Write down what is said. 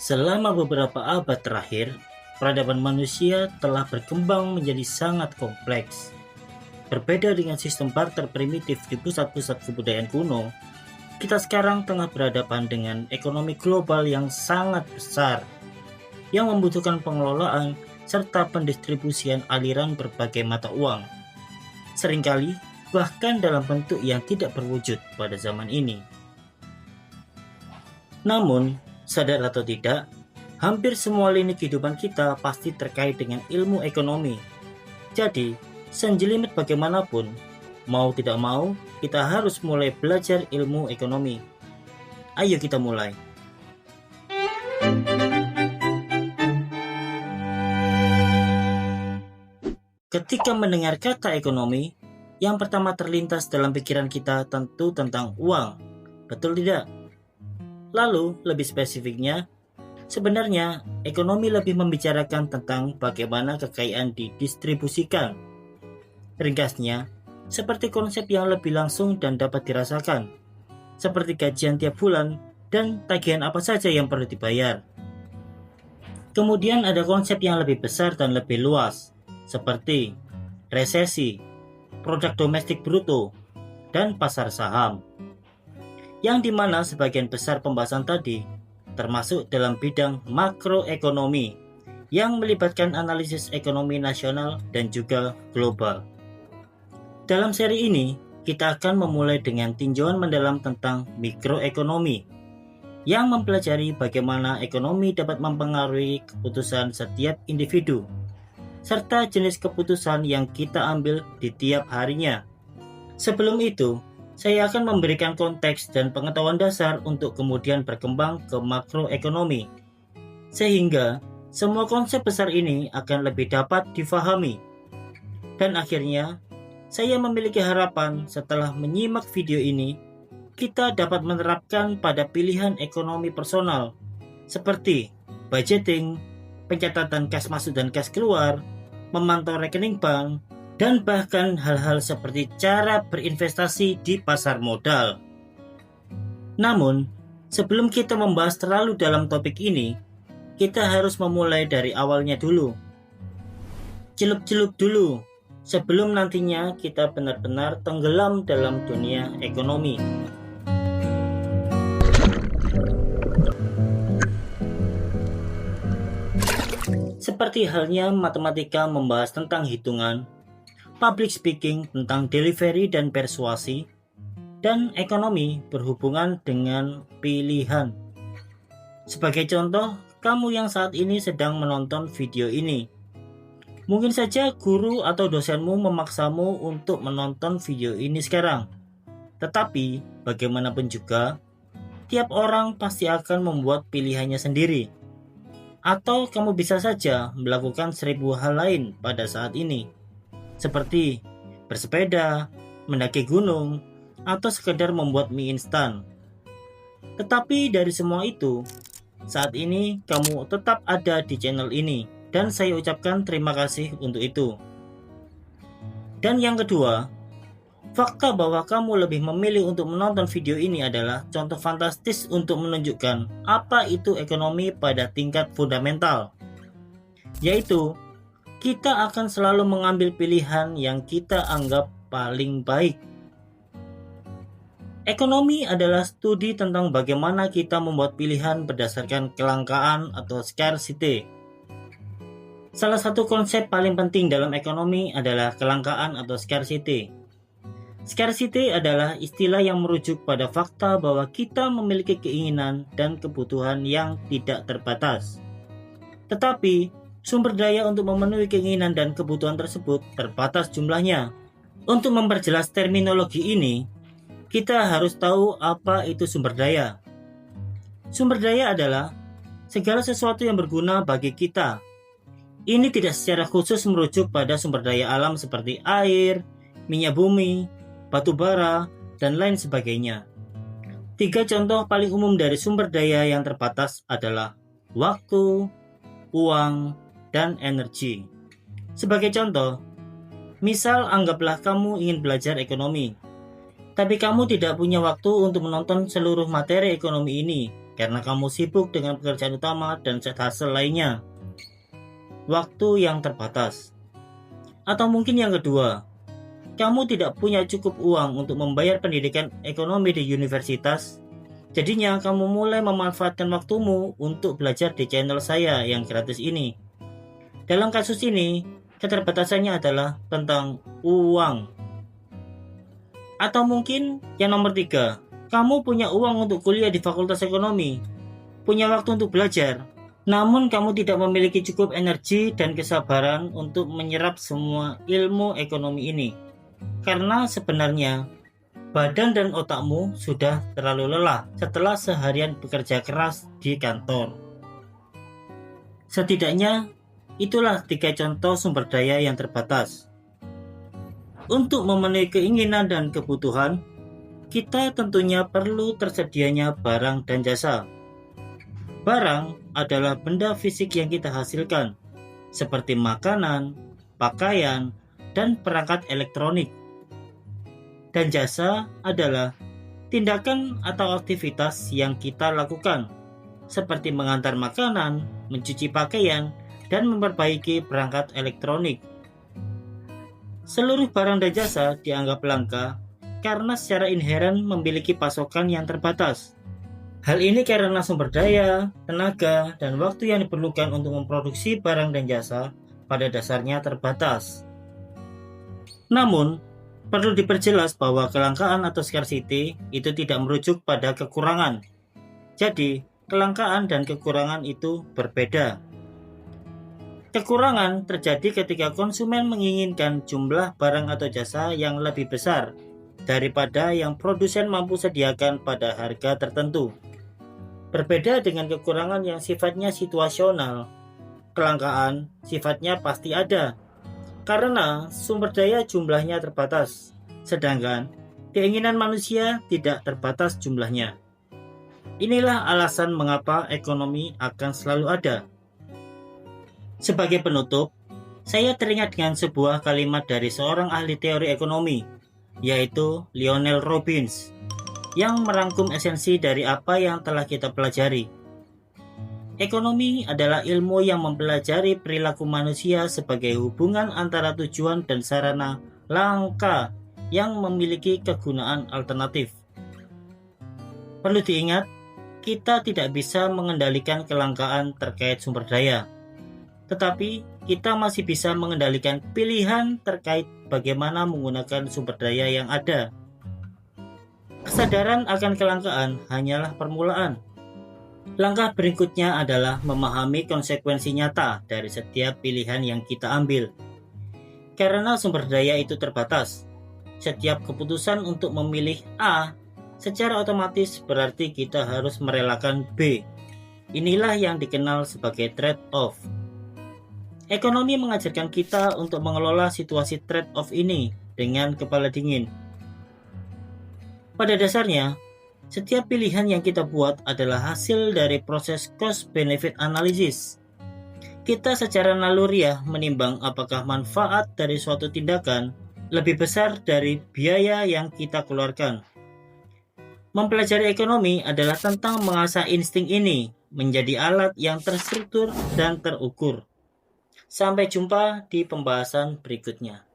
Selama beberapa abad terakhir, peradaban manusia telah berkembang menjadi sangat kompleks. Berbeda dengan sistem barter primitif di pusat-pusat kebudayaan kuno, kita sekarang tengah berhadapan dengan ekonomi global yang sangat besar, yang membutuhkan pengelolaan serta pendistribusian aliran berbagai mata uang. Seringkali, bahkan dalam bentuk yang tidak berwujud pada zaman ini. Namun, sadar atau tidak, hampir semua lini kehidupan kita pasti terkait dengan ilmu ekonomi. Jadi, senjelimet bagaimanapun, mau tidak mau, kita harus mulai belajar ilmu ekonomi. Ayo kita mulai. Ketika mendengar kata ekonomi, yang pertama terlintas dalam pikiran kita tentu tentang uang. Betul tidak? Lalu, lebih spesifiknya, sebenarnya ekonomi lebih membicarakan tentang bagaimana kekayaan didistribusikan. Ringkasnya, seperti konsep yang lebih langsung dan dapat dirasakan, seperti gajian tiap bulan dan tagihan apa saja yang perlu dibayar. Kemudian ada konsep yang lebih besar dan lebih luas, seperti resesi, produk domestik bruto, dan pasar saham. Yang dimana sebagian besar pembahasan tadi termasuk dalam bidang makroekonomi yang melibatkan analisis ekonomi nasional dan juga global. Dalam seri ini, kita akan memulai dengan tinjauan mendalam tentang mikroekonomi yang mempelajari bagaimana ekonomi dapat mempengaruhi keputusan setiap individu serta jenis keputusan yang kita ambil di tiap harinya. Sebelum itu, saya akan memberikan konteks dan pengetahuan dasar untuk kemudian berkembang ke makroekonomi, sehingga semua konsep besar ini akan lebih dapat difahami. Dan akhirnya, saya memiliki harapan setelah menyimak video ini, kita dapat menerapkan pada pilihan ekonomi personal, seperti budgeting, pencatatan kas masuk dan kas keluar, memantau rekening bank, dan bahkan hal-hal seperti cara berinvestasi di pasar modal. Namun, sebelum kita membahas terlalu dalam topik ini, kita harus memulai dari awalnya dulu. Celup-celup dulu, sebelum nantinya kita benar-benar tenggelam dalam dunia ekonomi. Seperti halnya matematika membahas tentang hitungan, public speaking tentang delivery dan persuasi, dan ekonomi berhubungan dengan pilihan. Sebagai contoh, kamu yang saat ini sedang menonton video ini. Mungkin saja guru atau dosenmu memaksamu untuk menonton video ini sekarang. Tetapi, bagaimanapun juga, tiap orang pasti akan membuat pilihannya sendiri. Atau kamu bisa saja melakukan 1000 hal lain pada saat ini, seperti bersepeda, mendaki gunung, atau sekedar membuat mie instan. Tetapi dari semua itu, saat ini kamu tetap ada di channel ini, dan saya ucapkan terima kasih untuk itu. Dan yang kedua, fakta bahwa kamu lebih memilih untuk menonton video ini adalah contoh fantastis untuk menunjukkan apa itu ekonomi pada tingkat fundamental, yaitu kita akan selalu mengambil pilihan yang kita anggap paling baik. Ekonomi adalah studi tentang bagaimana kita membuat pilihan berdasarkan kelangkaan atau scarcity. Salah satu konsep paling penting dalam ekonomi adalah kelangkaan atau scarcity. Scarcity adalah istilah yang merujuk pada fakta bahwa kita memiliki keinginan dan kebutuhan yang tidak terbatas. Tetapi, sumber daya untuk memenuhi keinginan dan kebutuhan tersebut terbatas jumlahnya. Untuk memperjelas terminologi ini, kita harus tahu apa itu sumber daya. Sumber daya adalah segala sesuatu yang berguna bagi kita. Ini tidak secara khusus merujuk pada sumber daya alam seperti air, minyak bumi, batu bara, dan lain sebagainya. 3 contoh paling umum dari sumber daya yang terbatas adalah waktu, uang, dan energi. Sebagai contoh, misal anggaplah kamu ingin belajar ekonomi, tapi kamu tidak punya waktu untuk menonton seluruh materi ekonomi ini karena kamu sibuk dengan pekerjaan utama dan side hustle lainnya. Waktu yang terbatas. Atau mungkin yang kedua, kamu tidak punya cukup uang untuk membayar pendidikan ekonomi di universitas. Jadinya kamu mulai memanfaatkan waktumu untuk belajar di channel saya yang gratis ini. Dalam kasus ini, keterbatasannya adalah tentang uang. Atau mungkin yang nomor 3, kamu punya uang untuk kuliah di fakultas ekonomi, punya waktu untuk belajar, namun kamu tidak memiliki cukup energi dan kesabaran untuk menyerap semua ilmu ekonomi ini. Karena sebenarnya badan dan otakmu sudah terlalu lelah setelah seharian bekerja keras di kantor. Setidaknya, itulah 3 contoh sumber daya yang terbatas. Untuk memenuhi keinginan dan kebutuhan, kita tentunya perlu tersedianya barang dan jasa. Barang adalah benda fisik yang kita hasilkan, seperti makanan, pakaian, dan perangkat elektronik. Dan jasa adalah tindakan atau aktivitas yang kita lakukan, seperti mengantar makanan, mencuci pakaian, dan memperbaiki perangkat elektronik. Seluruh barang dan jasa dianggap langka karena secara inheren memiliki pasokan yang terbatas. Hal ini karena sumber daya, tenaga, dan waktu yang diperlukan untuk memproduksi barang dan jasa pada dasarnya terbatas. Namun, perlu diperjelas bahwa kelangkaan atau scarcity itu tidak merujuk pada kekurangan. Jadi, kelangkaan dan kekurangan itu berbeda. Kekurangan terjadi ketika konsumen menginginkan jumlah barang atau jasa yang lebih besar daripada yang produsen mampu sediakan pada harga tertentu. Berbeda dengan kekurangan yang sifatnya situasional, kelangkaan sifatnya pasti ada, karena sumber daya jumlahnya terbatas, sedangkan keinginan manusia tidak terbatas jumlahnya. Inilah alasan mengapa ekonomi akan selalu ada. Sebagai penutup, saya teringat dengan sebuah kalimat dari seorang ahli teori ekonomi, yaitu Lionel Robbins, yang merangkum esensi dari apa yang telah kita pelajari. Ekonomi adalah ilmu yang mempelajari perilaku manusia sebagai hubungan antara tujuan dan sarana langka yang memiliki kegunaan alternatif. Perlu diingat, kita tidak bisa mengendalikan kelangkaan terkait sumber daya, tetapi kita masih bisa mengendalikan pilihan terkait bagaimana menggunakan sumber daya yang ada. Kesadaran akan kelangkaan hanyalah permulaan. Langkah berikutnya adalah memahami konsekuensi nyata dari setiap pilihan yang kita ambil. Karena sumber daya itu terbatas, setiap keputusan untuk memilih A secara otomatis berarti kita harus merelakan B. Inilah yang dikenal sebagai trade-off. Ekonomi mengajarkan kita untuk mengelola situasi trade-off ini dengan kepala dingin. Pada dasarnya, setiap pilihan yang kita buat adalah hasil dari proses cost-benefit analysis. Kita secara naluriah menimbang apakah manfaat dari suatu tindakan lebih besar dari biaya yang kita keluarkan. Mempelajari ekonomi adalah tentang mengasah insting ini menjadi alat yang terstruktur dan terukur. Sampai jumpa di pembahasan berikutnya.